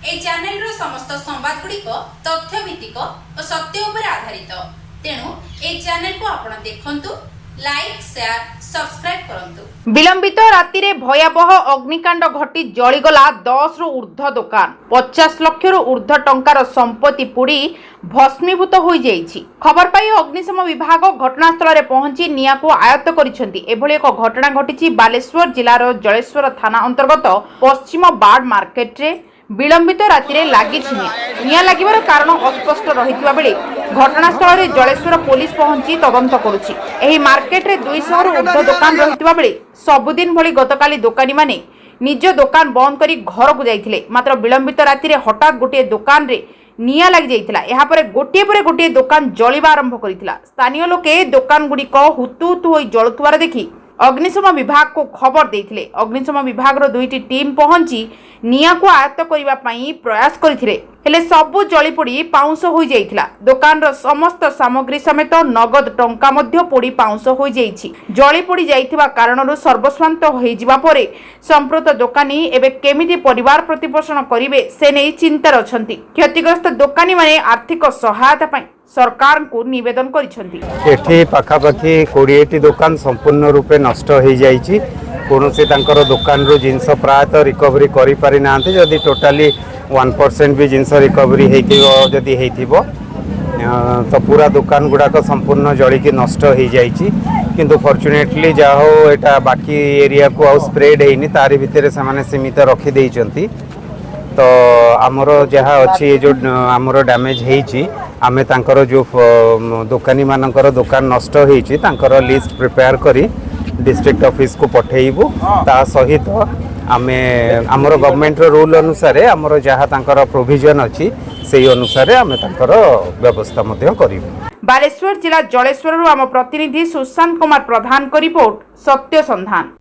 ए channel रो समस्त संवाद गुड़िक तथ्य भित्तिक और सत्य उपर आधारित। तेणु ए चैनल को आपण देखंतु, लाइक शेयर सब्सक्राइब करंतु। विलंबित राति रे भयावह अग्निकांड घटी जलिगला 10 रु ऊर्ध्व दुकान। 50 लाख रु ऊर्ध्व टंकार संपत्ति पुड़ी भस्मीभूत हो जाइछि। खबर पाई अग्निशम विभाग घटनास्थल में पहुंची निया को आयत्त करिसेंति। एभली एक घटना घटिछि बालेश्वर जिलार जलेश्वर थाना अंतर्गत पश्चिमबाड़ मार्केट रे। विलंबित राति रे लागिछि निया लागिबार कारण अस्पष्ट रहितबा बेले घटनास्थल में जलेश्वर पुलिस पहुंची तदंत करुछि। एही मार्केट रे 200 रु ऊर्ध्व दुकान रहितबा बेले सबुदिन भली गतकाली दुकानी माने निज दुकान बंद करी घर को जाइथिले। मात्र विलंबित राति रे हठात गोटे दुकान रे निया लग जाइथिला। एहा परे गोटे दुकान जलिबा आरंभ करिथिला। स्थानीय लोके दुकान गुड़िक हुतुहुतु होई जळुथुवार देखि अग्निशम विभाग को खबर देइथिले। अग्निशम विभाग रो 2टी टीम पहुंची निया को आयत्त करिबा पई प्रयास करिथिले, हेले सबु जळी पोड़ी पाउंस होई जाइथिला। दुकान रो समस्त सामग्री समेत नगद टंका मध्य पोड़ी पाउंस होई जाइछि। जळी पोड़ी जाइथिबा कारणरो सर्वस्वांत होई जिबा परे संप्रत दुकानी एबे केमिति परिवार प्रतिपोषण करिवे से नै चिंतार अछंती। क्षतिग्रस्त दुकानी माने आर्थिक सहायता पई सरकार को निवेदन करिसेंती। एठी पाखापाखि 20टी दुकान संपूर्ण रूपे नष्ट हो जाइछि। कोनोसी तांकर दुकान रो जिंस प्रायतः रिकवरी करि पारि नांते। जदि टोटाली 1% भी जिंस रिकवरी हेतिबो जदि हेतिबो तो पूरा दुकान गुड़ाक संपूर्ण जलिकी नष्ट हो जाइछि। किंतु फॉर्चुनेटली जा हो एटा बाकी एरिया को आउ स्प्रेड हेइनी, तारि भितरे सामाने सीमित रखि देइचंती। तो आमर जहाँ अच्छी जो आमर डैमेज हेइछि आमे तांकर जो दुकानी मानकर दुकान नष्ट हेइछि तांकर लिस्ट प्रिपेयर करी डिस्ट्रिक्ट ऑफिस को पठेइबु। ता सहित आमे आमर गवर्नमेंट रूल अनुसार आमर जहाँ तांकर प्रोविजन अछि सेही अनुसार आमे तांकर व्यवस्था मध्य करिबु। बालेश्वर जिला जलेश्वर आम प्रतिनिधि सुशांत कुमार प्रधान को रिपोर्ट, सत्य संधान।